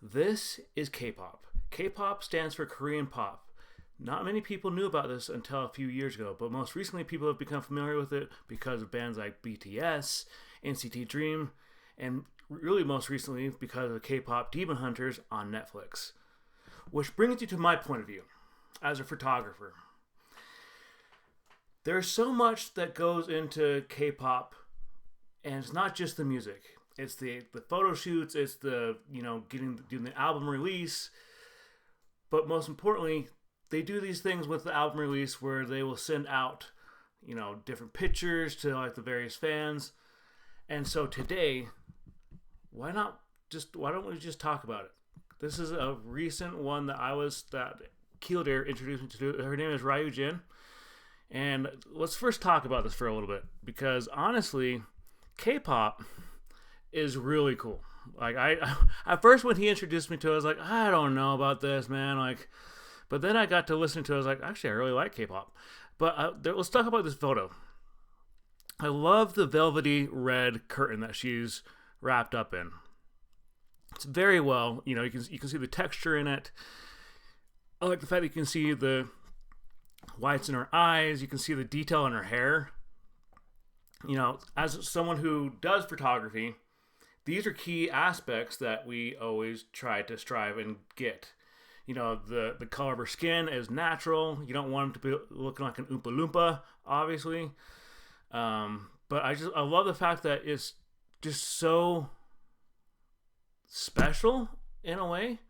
This is K-pop. K-pop stands for Korean pop. Not many people knew about this until a few years ago, but most recently people have become familiar with it because of bands like BTS, NCT Dream, and really most recently because of K-pop Demon Hunters on Netflix. Which brings you to my point of view as a photographer. There's so much that goes into K-pop, and it's not just the music. It's the photo shoots, it's the, doing the album release, but most importantly, they do these things with the album release where they will send out, different pictures to like the various fans. And so today, why don't we just talk about it? This is a recent one that Kildare introduced me to. Her name is RYUJIN. And let's first talk about this for a little bit, because honestly, K-pop is really cool. Like I at first when he introduced me to it, I was like, I don't know about this, man. But then I got to listen to it. I was like, actually, I really like K-pop. But let's talk about this photo. I love the velvety red curtain that she's wrapped up in. It's very well, you can see the texture in it. I like the fact that you can see the whites in her eyes. You can see the detail in her hair. As someone who does photography, these are key aspects that we always try to strive and get. The color of her skin is natural. You don't want them to be looking like an Oompa Loompa, obviously. But I love the fact that it's just so special in a way.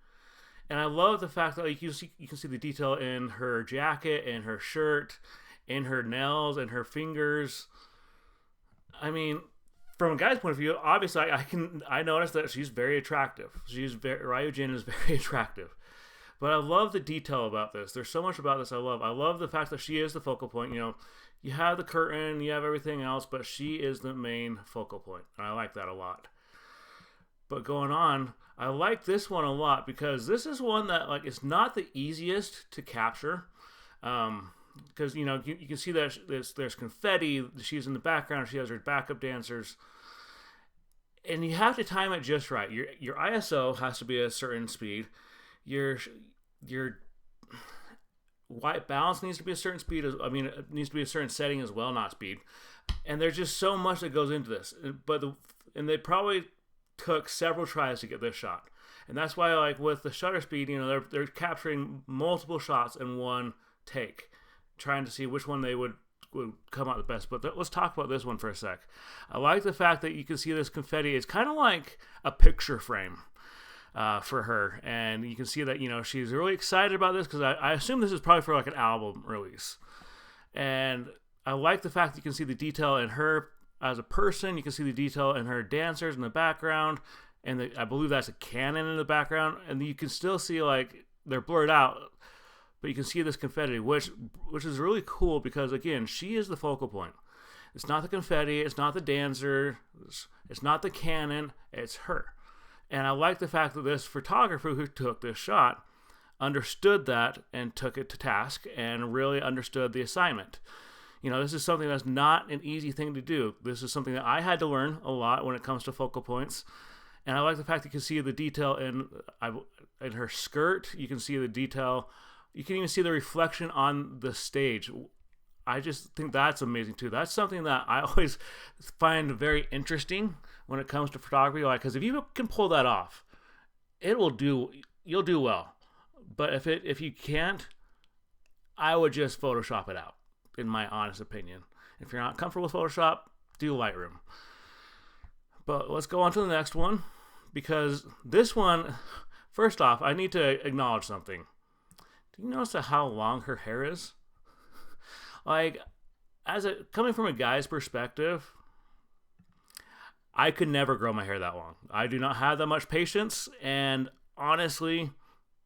And I love the fact that you can see the detail in her jacket, in her shirt, in her nails, and her fingers. I mean, from a guy's point of view, obviously I noticed that she's very attractive. RYUJIN is very attractive. But I love the detail about this. There's so much about this I love. I love the fact that she is the focal point. You have the curtain, you have everything else, but she is the main focal point. And I like that a lot. But going on, I like this one a lot because this is one that it's not the easiest to capture. Because you can see that there's confetti. She's in the background. She has her backup dancers, and you have to time it just right. Your ISO has to be a certain speed. Your white balance needs to be a certain speed. It needs to be a certain setting as well, not speed. And there's just so much that goes into this. And they probably took several tries to get this shot. And that's why, with the shutter speed, they're capturing multiple shots in one take, trying to see which one they would come out the best. But let's talk about this one for a sec. I like the fact that you can see this confetti. It's kind of like a picture frame for her. And you can see that, she's really excited about this because I assume this is probably for an album release. And I like the fact that you can see the detail in her as a person. You can see the detail in her dancers in the background. And I believe that's a cannon in the background. And you can still see, they're blurred out. But you can see this confetti, which is really cool because, again, she is the focal point. It's not the confetti. It's not the dancer. It's not the cannon. It's her. And I like the fact that this photographer who took this shot understood that and took it to task and really understood the assignment. This is something that's not an easy thing to do. This is something that I had to learn a lot when it comes to focal points. And I like the fact that you can see the detail in her skirt. You can see the detail. You can even see the reflection on the stage. I just think that's amazing too. That's something that I always find very interesting when it comes to photography. Because if you can pull that off, you'll do well. But if you can't, I would just Photoshop it out, in my honest opinion. If you're not comfortable with Photoshop, do Lightroom. But let's go on to the next one, because this one, first off, I need to acknowledge something. Do you notice how long her hair is? Coming from a guy's perspective, I could never grow my hair that long. I do not have that much patience, and honestly,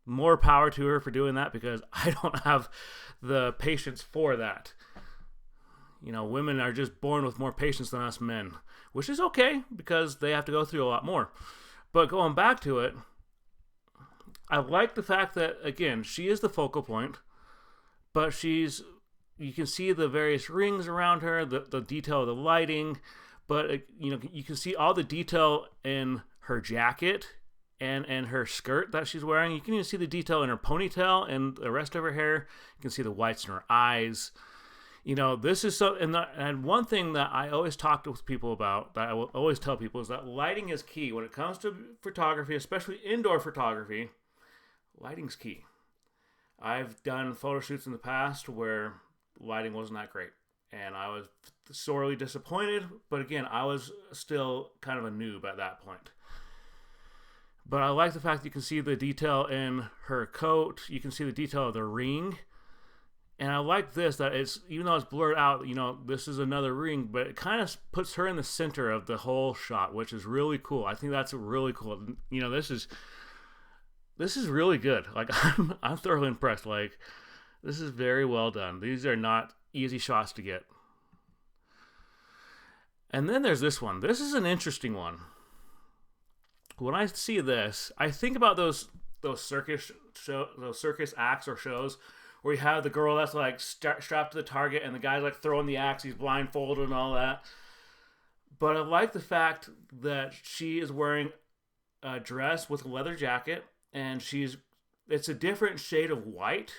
more power to her for doing that, because I don't have the patience for that. Women are just born with more patience than us men, which is okay because they have to go through a lot more. But going back to it, I like the fact that, again, she is the focal point, but you can see the various rings around her, the detail of the lighting, but you can see all the detail in her jacket and her skirt that she's wearing. You can even see the detail in her ponytail and the rest of her hair. You can see the whites in her eyes. You know, this is so, and one thing that I always talk to people about, that I will always tell people, is that lighting is key. When it comes to photography, especially indoor photography, lighting's key. I've done photo shoots in the past where lighting wasn't that great, and I was sorely disappointed, but again, I was still kind of a noob at that point. But I like the fact that you can see the detail in her coat, you can see the detail of the ring. And I like this, that it's, even though it's blurred out, you know, this is another ring, but it kind of puts her in the center of the whole shot, which is really cool. I think that's really cool. You know, this is really good. Like, I'm thoroughly impressed. Like, this is very well done. These are not easy shots to get. And then there's this one. This is an interesting one. When I see this, I think about those circus acts or shows where you have the girl that's like strapped to the target and the guy's like throwing the axe, he's blindfolded and all that. But I like the fact that she is wearing a dress with a leather jacket, and it's a different shade of white,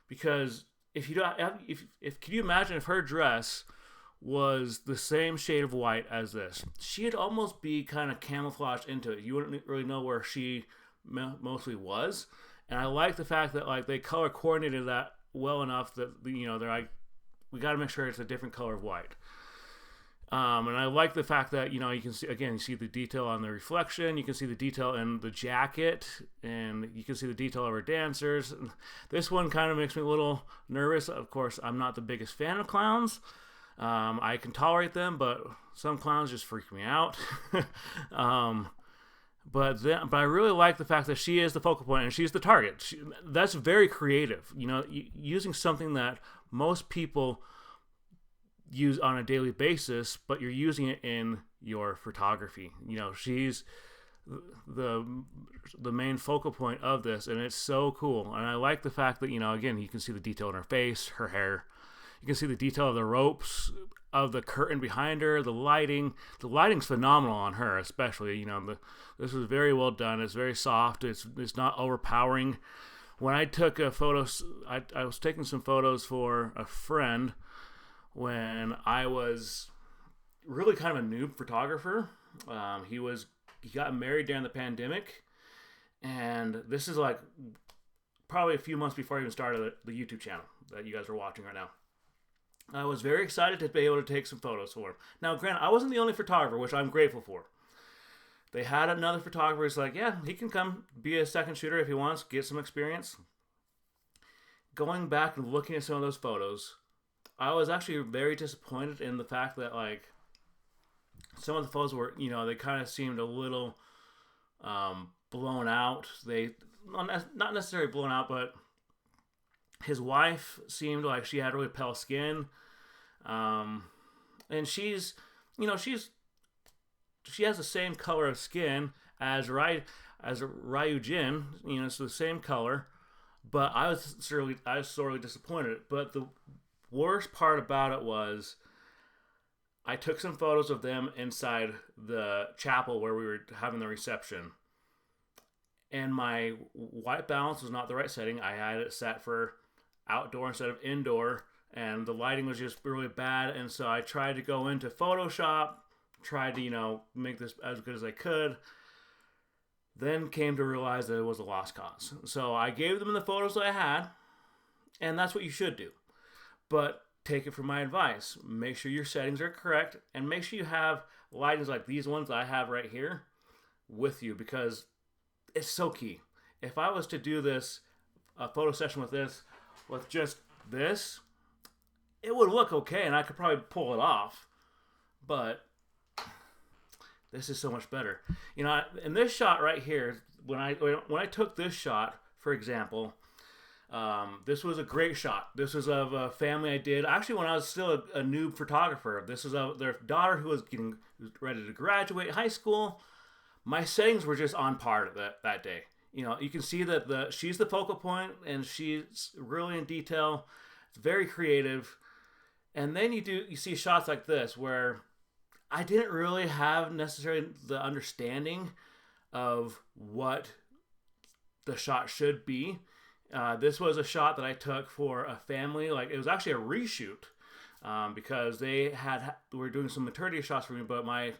because can you imagine if her dress was the same shade of white as this? She'd almost be kind of camouflaged into it. You wouldn't really know where she mostly was. And I like the fact that like they color coordinated that well enough that, you know, they're like, we got to make sure it's a different color of white. And I like the fact that, you know, you can see, again, you see the detail on the reflection, you can see the detail in the jacket, and you can see the detail of her dancers. This one kind of makes me a little nervous. Of course, I'm not the biggest fan of clowns. I can tolerate them, but some clowns just freak me out. But I really like the fact that she is the focal point and she's the target. That's very creative. You know, using something that most people use on a daily basis, but you're using it in your photography. You know, she's the main focal point of this, and it's so cool. And I like the fact that, you know, again, you can see the detail in her face, her hair. You can see the detail of the ropes, of the curtain behind her, the lighting. The lighting's phenomenal on her, especially. You know, this was very well done. It's very soft. It's not overpowering. When I took photos, I was taking some photos for a friend when I was really kind of a noob photographer. He got married during the pandemic, and this is like probably a few months before I even started the YouTube channel that you guys are watching right now. I was very excited to be able to take some photos for him. Now, granted, I wasn't the only photographer, which I'm grateful for. They had another photographer who's like, yeah, he can come be a second shooter if he wants, get some experience. Going back and looking at some of those photos, I was actually very disappointed in the fact that, like, some of the photos were, you know, they kind of seemed a little blown out. They, not necessarily blown out, but his wife seemed like she had really pale skin. And she's, you know, she has the same color of skin as RYUJIN, you know, it's the same color, but I was sorely disappointed. But the worst part about it was I took some photos of them inside the chapel where we were having the reception, and my white balance was not the right setting. I had it set for outdoor instead of indoor, and the lighting was just really bad. And so I tried to go into Photoshop, tried to, you know, make this as good as I could, then came to realize that it was a lost cause. So I gave them the photos that I had, and that's what you should do. But take it from my advice. Make sure your settings are correct, and make sure you have lightings like these ones that I have right here with you, because it's so key. If I was to do this, a photo session with just this, it would look okay, and I could probably pull it off. But this is so much better. You know, in this shot right here, when I took this shot, for example, this was a great shot. This was of a family I did actually when I was still a noob photographer. This was of their daughter who was ready to graduate high school. My settings were just on par that day. You know, you can see that she's the focal point, and she's really in detail. It's very creative. And then you see shots like this where I didn't really have necessarily the understanding of what the shot should be. This was a shot that I took for a family. Like, it was actually a reshoot because they were doing some maternity shots for me. But my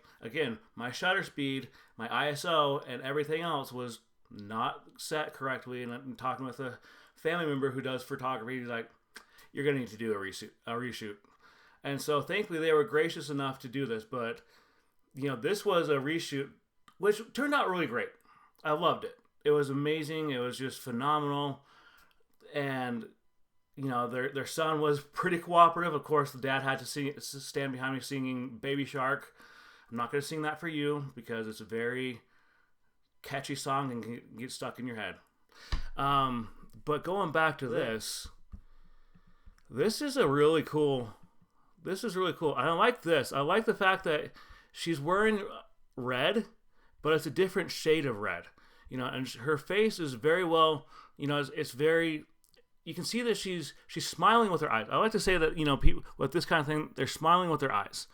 shutter speed, my ISO, and everything else was not set correctly. And I'm talking with a family member who does photography. He's like, "You're gonna need to do a reshoot." And so thankfully they were gracious enough to do this. But this was a reshoot, which turned out really great. I loved it. It was amazing. It was just phenomenal. And, their son was pretty cooperative. Of course, the dad had to stand behind me singing Baby Shark. I'm not going to sing that for you because it's a very catchy song and can get stuck in your head. But going back to this is really cool. This is really cool. I like this. I like the fact that she's wearing red, but it's a different shade of red. And her face is very well, it's very, you can see that she's smiling with her eyes. I like to say that, people with this kind of thing, they're smiling with their eyes.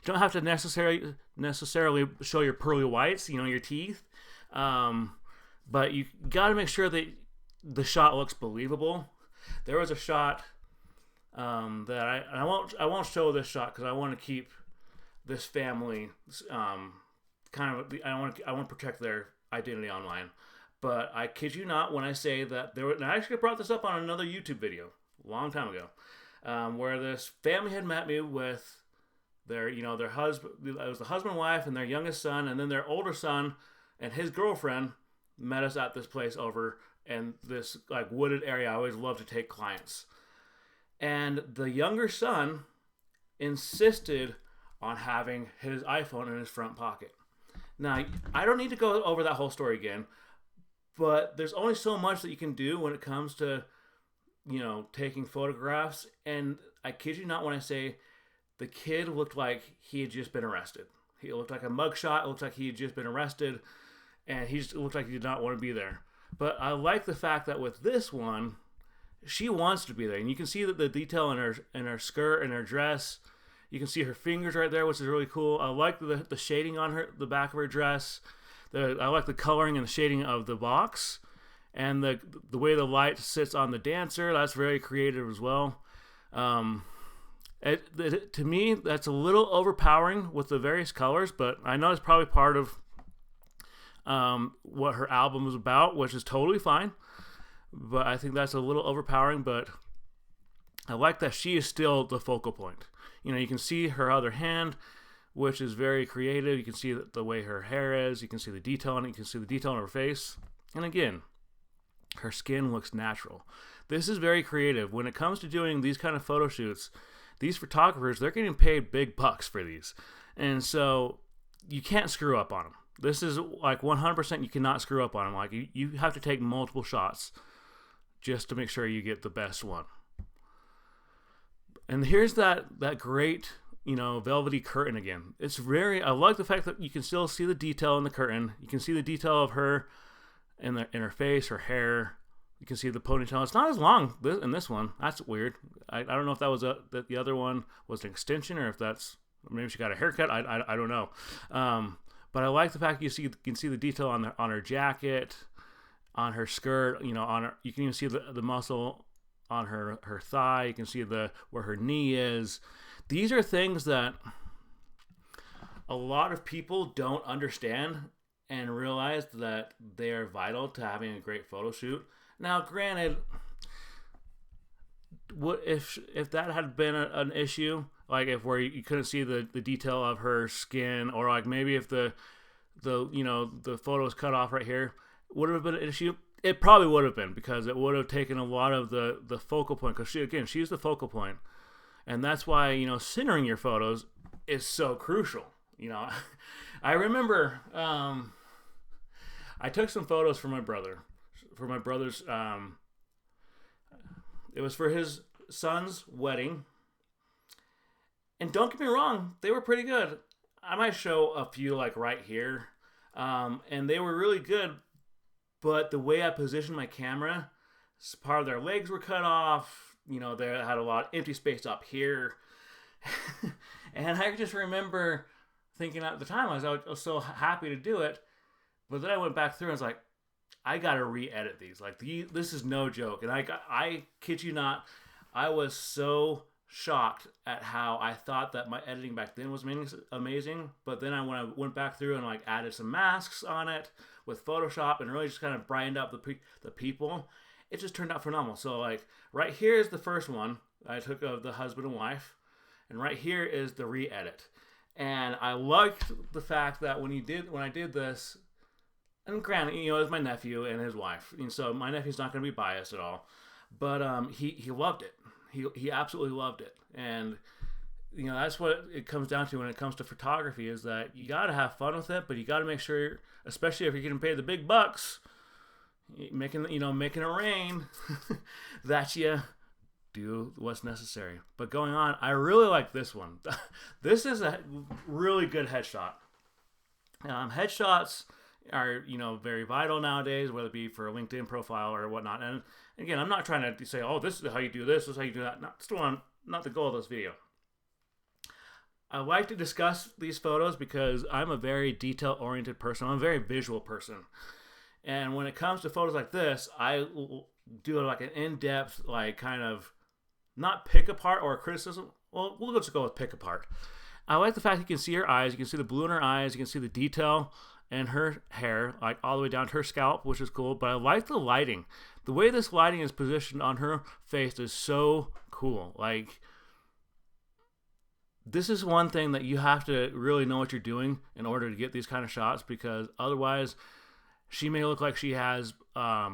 You don't have to necessarily show your pearly whites, your teeth. But you got to make sure that the shot looks believable. There was a shot that I won't show this shot because I want to keep this family I want to protect their identity online. But I kid you not when I say that and I actually brought this up on another YouTube video a long time ago, where this family had met me with their husband. It was the husband and wife and their youngest son, and then their older son and his girlfriend met us at this place over in this like wooded area. I always love to take clients. And the younger son insisted on having his iPhone in his front pocket. Now, I don't need to go over that whole story again, but there's only so much that you can do when it comes to, taking photographs. And I kid you not when I say the kid looked like he had just been arrested. He looked like a mugshot. It looked like he had just been arrested, and he just looked like he did not want to be there. But I like the fact that with this one, she wants to be there, and you can see that the detail in her skirt and her dress. You can see her fingers right there, which is really cool. I like the shading on the back of her dress. I like the coloring and the shading of the box, and the way the light sits on the dancer. That's very creative as well. To me, that's a little overpowering with the various colors, but I know it's probably part of what her album was about, which is totally fine. But I think that's a little overpowering, but I like that she is still the focal point. You can see her other hand, which is very creative. You can see the way her hair is. You can see the detail in it. You can see the detail on her face. And again, her skin looks natural. This is very creative. When it comes to doing these kind of photo shoots, these photographers, they're getting paid big bucks for these. And so you can't screw up on them. This is like 100% you cannot screw up on them. Like you have to take multiple shots just to make sure you get the best one. And here's that great, velvety curtain again. I like the fact that you can still see the detail in the curtain. You can see the detail of her in her face, her hair. You can see the ponytail. It's not as long in this one. That's weird. I don't know if that was that the other one was an extension or if maybe she got a haircut. I don't know. But I like the fact you can see the detail on her jacket, on her skirt. You can even see the muscle on her thigh. You can see where her knee is. These are things that a lot of people don't understand and realize that they are vital to having a great photo shoot. Now, granted, what if that had been an issue, like where you couldn't see the detail of her skin, or like maybe if the photo was cut off right here, would it have been an issue? It probably would have been, because it would have taken a lot of the focal point, because she's the focal point. And that's why, centering your photos is so crucial. I remember I took some photos for my brother's, it was for his son's wedding. And don't get me wrong, they were pretty good. I might show a few like right here. And they were really good. But the way I positioned my camera, part of their legs were cut off. They had a lot of empty space up here. And I just remember thinking at the time, I was so happy to do it. But then I went back through and was like, I gotta re-edit these. Like this is no joke. And I kid you not, I was so shocked at how I thought that my editing back then was amazing. But then when I went back through and like added some masks on it with Photoshop and really just kind of brightened up the people, it just turned out phenomenal. So like right here is the first one I took of the husband and wife, and right here is the re-edit. And I liked the fact that when I did this, and granted, you know, it was my nephew and his wife, and so my nephew's not going to be biased at all, but he loved it. He absolutely loved it, and you know that's what it comes down to when it comes to photography, is that you got to have fun with it, but you got to make sure, especially if you're getting paid the big bucks, making it rain, that you do what's necessary. But going on, I really like this one. This is a really good headshot. Headshots are, you know, very vital nowadays, whether it be for a LinkedIn profile or whatnot. And again, I'm not trying to say, oh, this is how you do this is how you do that. Not the goal of this video. I like to discuss these photos because I'm a very detail-oriented person. I'm a very visual person. And when it comes to photos like this, I do like an in-depth, like kind of, not pick apart or criticism. Well, we'll just go with pick apart. I like the fact you can see her eyes. You can see the blue in her eyes. You can see the detail in her hair, like all the way down to her scalp, which is cool. But I like the lighting. The way this lighting is positioned on her face is so cool. Like, this is one thing that you have to really know what you're doing in order to get these kind of shots, because otherwise she may look like she has a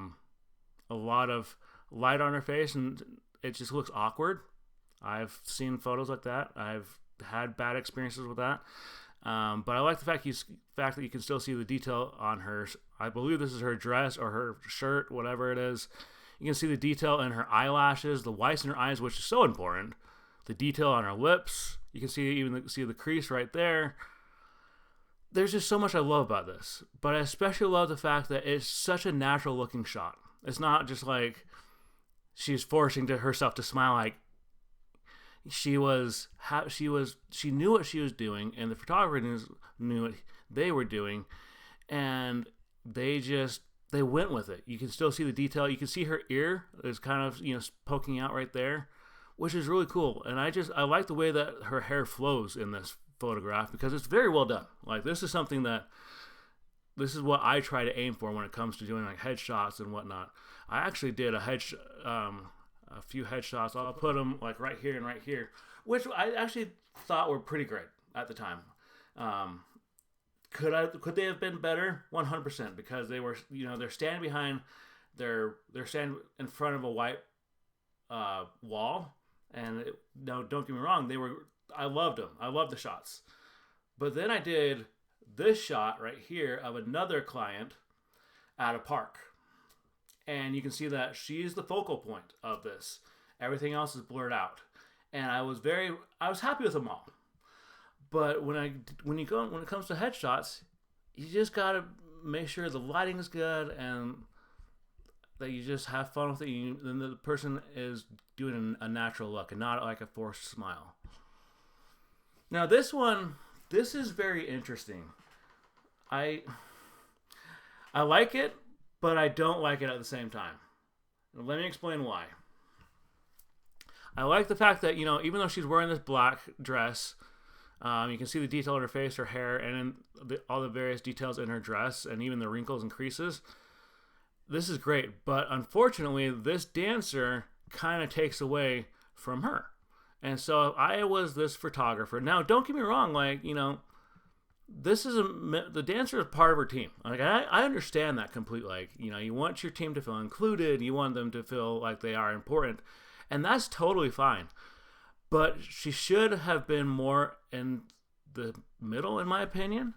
lot of light on her face and it just looks awkward. I've seen photos like that. I've had bad experiences with that. But I like the fact that you can still see the detail on her. I believe this is her dress or her shirt, whatever it is. You can see the detail in her eyelashes, the whites in her eyes, which is so important. The detail on her lips. You can see the crease right there. There's just so much I love about this. But I especially love the fact that it's such a natural looking shot. It's not just like she's forcing herself to smile. Like, she knew what she was doing, and the photographer knew what they were doing, and they went with it. You can still see the detail. You can see her ear is kind of, you know, poking out right there, which is really cool. And I like the way that her hair flows in this photograph, because it's very well done. Like, this is what I try to aim for when it comes to doing like headshots and whatnot. I actually did a few headshots. I'll put them like right here and right here, which I actually thought were pretty great at the time. Could they have been better? 100%, because they were, you know, they're standing behind, they're standing in front of a white wall, and no, don't get me wrong, I loved them. I loved the shots. But then I did this shot right here of another client at a park. And you can see that she's the focal point of this. Everything else is blurred out. And I was happy with them all. But when it comes to headshots, you just gotta make sure the lighting is good and that you just have fun with it. And the person is doing a natural look and not like a forced smile. Now this is very interesting. I like it, but I don't like it at the same time. Let me explain why. I like the fact that, you know, even though she's wearing this black dress, you can see the detail in her face, her hair, and all the various details in her dress, and even the wrinkles and creases. This is great, but unfortunately, this dancer kind of takes away from her. And so if I was this photographer, now don't get me wrong, like, you know, the dancer is part of her team. Like, I understand that completely. Like, you know, you want your team to feel included. You want them to feel like they are important. And that's totally fine. But she should have been more in the middle, in my opinion.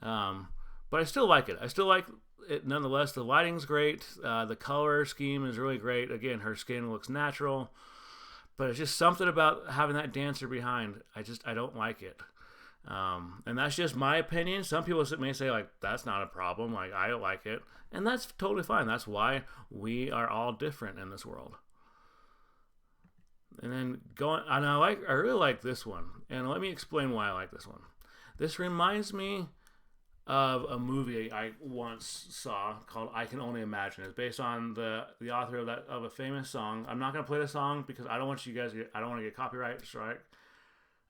But I still like it. I still like it nonetheless. The lighting's great. The color scheme is really great. Again, her skin looks natural. But it's just something about having that dancer behind. I don't like it. And that's just my opinion. Some people may say, like, that's not a problem. Like, I like it. And that's totally fine. That's why we are all different in this world. And then I really like this one. And let me explain why I like this one. This reminds me of a movie I once saw called "I Can Only Imagine." It's based on the author of a famous song. I'm not gonna play the song because I don't want you guys. I don't want to get copyright strike.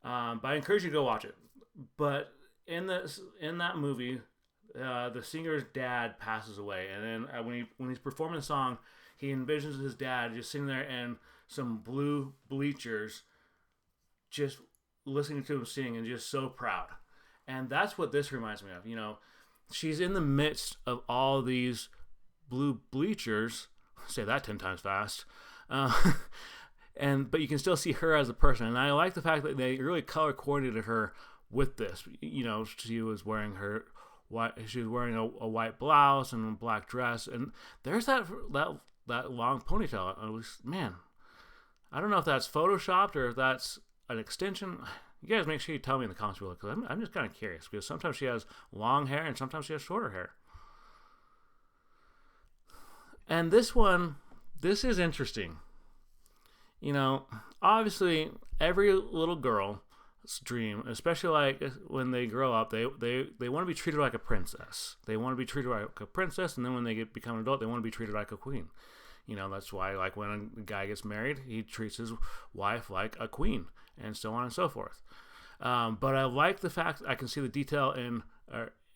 But I encourage you to go watch it. But in that movie, the singer's dad passes away, and then when he's performing the song, he envisions his dad just sitting there in some blue bleachers, just listening to him sing and just so proud. And that's what this reminds me of. You know, she's in the midst of all these blue bleachers. Say that 10 times fast. But you can still see her as a person. And I like the fact that they really color coordinated her with this. You know, she was wearing a white blouse and a black dress. And there's that long ponytail. Man, I don't know if that's photoshopped or if that's an extension. You guys make sure you tell me in the comments below, because I'm just kind of curious, because sometimes she has long hair and sometimes she has shorter hair. And this is interesting. You know, obviously every little girl's dream, especially like when they grow up, they want to be treated like a princess. They want to be treated like a princess, and then when they become an adult, they want to be treated like a queen. You know, that's why, like, when a guy gets married, he treats his wife like a queen, and so on and so forth. But I like the fact I can see the detail in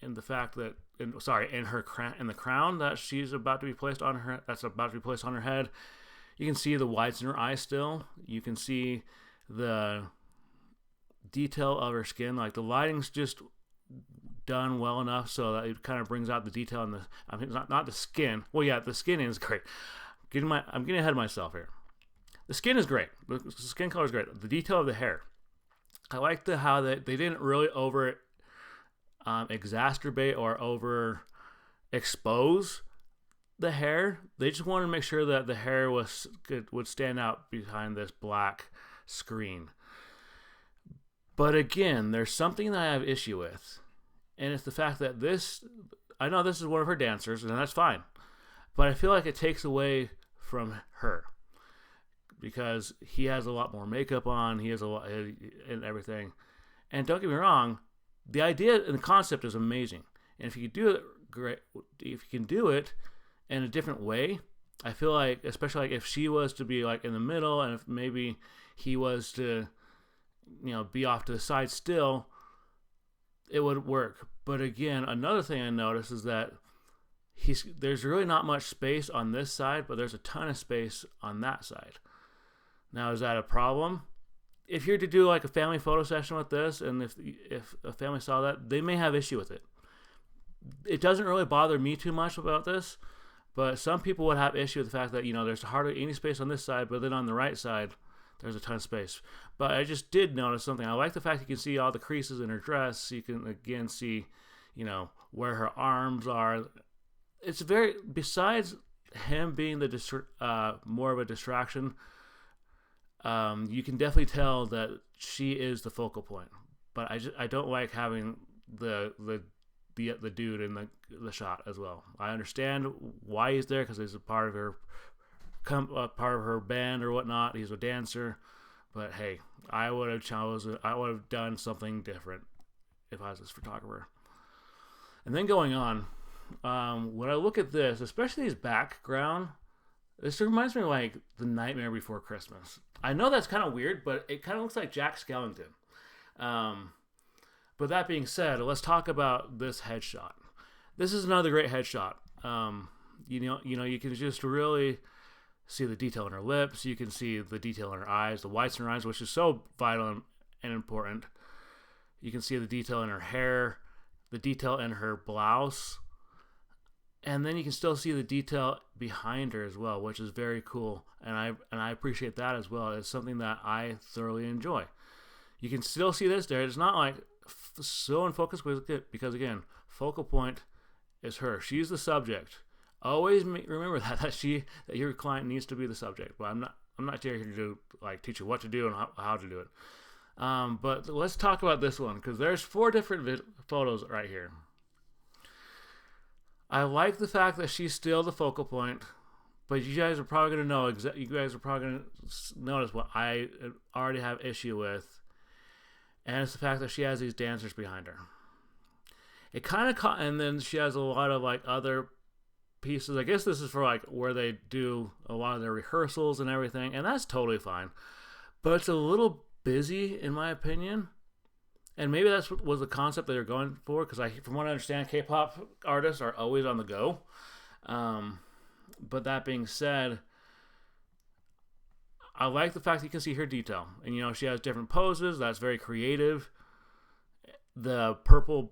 the fact that in the crown that she's about to be placed on her. That's about to be placed on her head. You can see the whites in her eyes still. You can see the detail of her skin. Like, the lighting's just done well enough so that it kind of brings out the detail in the. I mean, not the skin. Well, yeah, the skin is great. I'm getting ahead of myself here. The skin is great. The skin color is great. The detail of the hair. I like how they didn't really over exacerbate or over expose the hair. They just wanted to make sure that the hair would stand out behind this black screen. But again, there's something that I have issue with, and it's the fact that I know this is one of her dancers, and that's fine, but I feel like it takes away from her, because he has a lot more makeup on, he has a lot and everything. And don't get me wrong, the idea and the concept is amazing, and if you can do it great, if you can do it in a different way, I feel like, especially like if she was to be like in the middle, and if maybe he was to, you know, be off to the side still, it would work. But again, another thing I noticed is that there's really not much space on this side, but there's a ton of space on that side. Now, is that a problem? If you're to do like a family photo session with this, and if a family saw that, they may have issue with it. It doesn't really bother me too much about this, but some people would have issue with the fact that, you know, there's hardly any space on this side, but then on the right side, there's a ton of space. But I just did notice something. I like the fact you can see all the creases in her dress. You can again see, you know, where her arms are. It's besides him being more of a distraction, you can definitely tell that she is the focal point. But I don't like having the dude in the shot as well. I understand why he's there, because he's a part of her band or whatnot. He's a dancer, but hey, I would have done something different if I was this photographer. And then going on, when I look at this, especially his background, this reminds me of like The Nightmare Before Christmas. I know that's kind of weird, but it kind of looks like Jack Skellington. But that being said, let's talk about this headshot. This is another great headshot. You know, you can just really see the detail in her lips. You can see the detail in her eyes, the whites in her eyes, which is so vital and important. You can see the detail in her hair, the detail in her blouse, and then you can still see the detail behind her as well, which is very cool. And I appreciate that as well. It's something that I thoroughly enjoy. You can still see this there. It's not like so in focus, because again, focal point is her. She's the subject. Always remember that your client needs to be the subject. But I'm not here to teach you what to do and how to do it. But let's talk about this one, because there's 4 different photos right here. I like the fact that she's still the focal point, but you guys are probably going to know. You guys are probably going to notice what I already have issue with, and it's the fact that she has these dancers behind her. it kind of caught, and then she has a lot of like other pieces. I guess this is for like where they do a lot of their rehearsals and everything, and that's totally fine. But it's a little busy in my opinion, and maybe that's what was the concept that they're going for. Because from what I understand, K-pop artists are always on the go. But that being said, I like the fact that you can see her detail, and you know she has different poses. That's very creative. The purple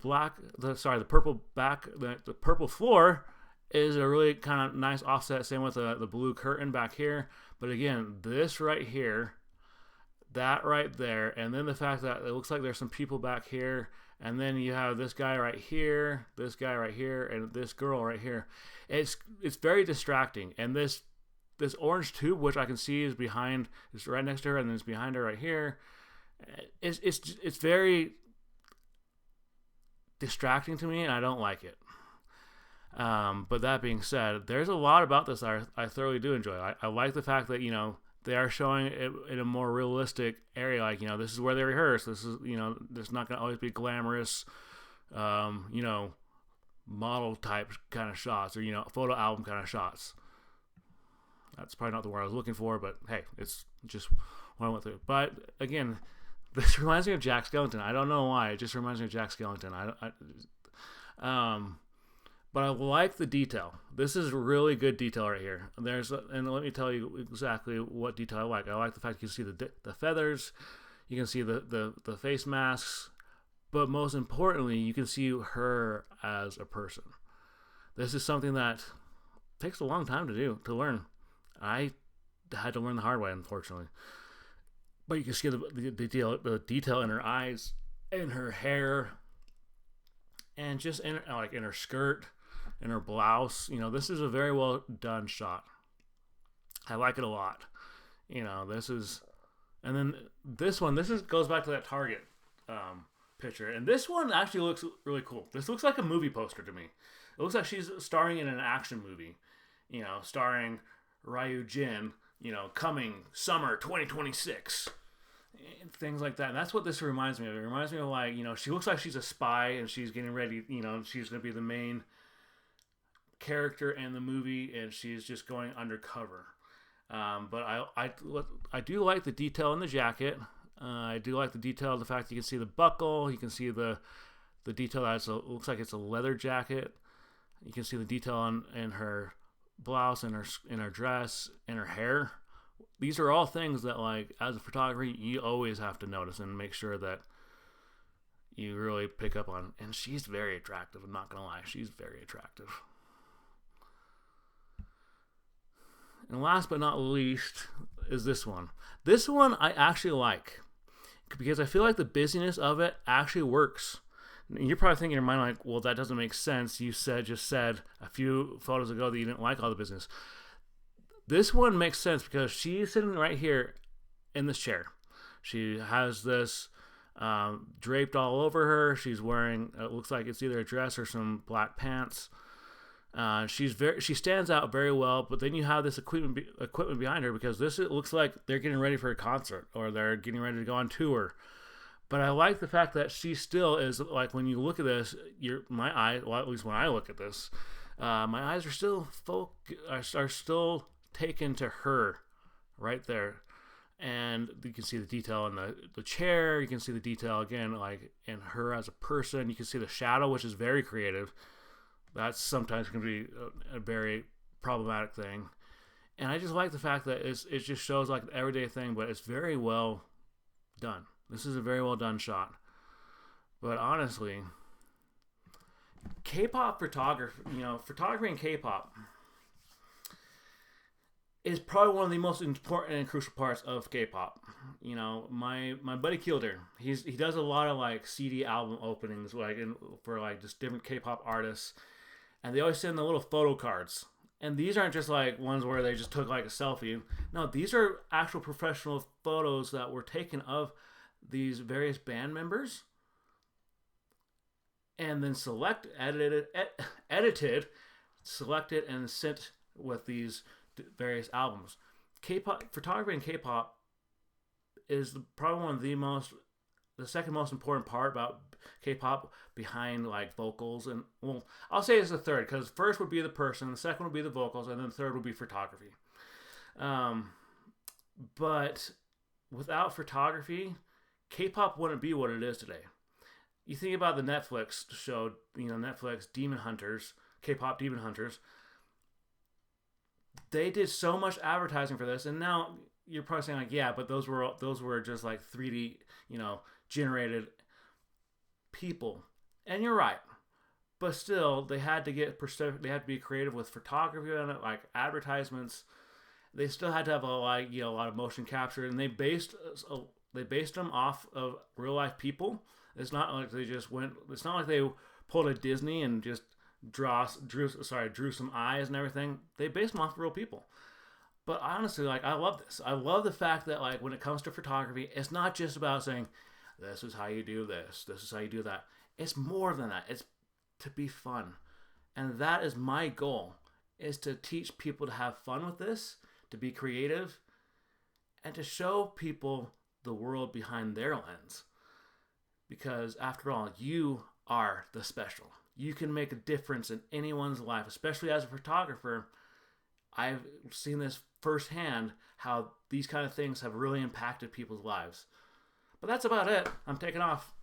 floor is a really kind of nice offset. Same with the blue curtain back here. But again, this right here, that right there, and then the fact that it looks like there's some people back here, and then you have this guy right here, this guy right here, and this girl right here. It's very distracting. And this orange tube, which I can see is right next to her, and then it's behind her right here. It's very distracting to me, and I don't like it. But that being said, there's a lot about this I thoroughly do enjoy. I like the fact that, you know, they are showing it in a more realistic area. Like, you know, this is where they rehearse. This is, you know, there's not going to always be glamorous, you know, model type kind of shots, or, you know, photo album kind of shots. That's probably not the word I was looking for, but hey, it's just what I went through. But again, this reminds me of Jack Skellington. I don't know why. It just reminds me of Jack Skellington. But I like the detail. This is really good detail right here. And let me tell you exactly what detail I like. I like the fact you can see the feathers, you can see the face masks, but most importantly, you can see her as a person. This is something that takes a long time to learn. I had to learn the hard way, unfortunately. But you can see the detail in her eyes, in her hair, and just in her skirt, in her blouse. You know, this is a very well done shot. I like it a lot. You know, and then this goes back to that Target picture, and this one actually looks really cool. This looks like a movie poster to me. It looks like she's starring in an action movie. You know, starring RYUJIN. You know, coming summer 2026. Things like that. And that's what this reminds me of. It reminds me of, like, you know, she looks like she's a spy and she's getting ready, you know, she's going to be the main character in the movie and she's just going undercover. But I do like the detail in the jacket. I do like the detail of the fact that you can see the buckle. You can see the detail that it looks like it's a leather jacket. You can see the detail in her blouse, in her dress, in her hair. These are all things that, like, as a photographer, you always have to notice and make sure that you really pick up on. And she's very attractive. I'm not going to lie. She's very attractive. And last but not least is this one. This one I actually like because I feel like the busyness of it actually works. And you're probably thinking in your mind, like, well, that doesn't make sense. You just said a few photos ago that you didn't like all the business. This one makes sense because she's sitting right here in this chair. She has this draped all over her. She's wearing, it looks like it's either a dress or some black pants. She stands out very well, but then you have this equipment behind her because it looks like they're getting ready for a concert or they're getting ready to go on tour. But I like the fact that she still is, like, when you look at this, my eyes, well, at least when I look at this, my eyes are still are still taken to her right there. And you can see the detail in the chair. You can see the detail again, like, in her as a person. You can see the shadow, which is very creative. That's sometimes can be a very problematic thing. And I just like the fact that it just shows like an everyday thing, but it's very well done. This is a very well done shot. But honestly, K-pop photography, photography and K-pop is probably one of the most important and crucial parts of K-pop. You know, my buddy Kilder, he does a lot of like CD album openings, like for like just different K-pop artists, and they always send the little photo cards. And these aren't just like ones where they just took like a selfie. No, these are actual professional photos that were taken of these various band members, and then edited, selected, and sent with these various albums. K-pop photography and K-pop is probably one of the most the second most important part about K-pop behind like vocals, and well, I'll say it's the third, because first would be the person, the second would be the vocals, and then the third would be photography. But without photography, K-pop wouldn't be what it is today. You think about the Netflix show, Netflix Demon Hunters, K-pop Demon Hunters. They did so much advertising for this, and now you're probably saying like, yeah, but those were just like 3D, generated people, and you're right. But still, they had to be creative with photography on it, like advertisements. They still had to have a lot of motion capture, and they based them off of real life people. It's not like they just went. It's not like they pulled a Disney and just drew some eyes and everything. They based them off of real people. But honestly, like, I love this. I love the fact that, like, when it comes to photography, it's not just about saying, this is how you do this, this is how you do that. It's more than that. It's to be fun. And that is my goal, is to teach people to have fun with this, to be creative, and to show people the world behind their lens. Because, after all, you are the special. You can make a difference in anyone's life, especially as a photographer. I've seen this firsthand, how these kind of things have really impacted people's lives. But that's about it. I'm taking off.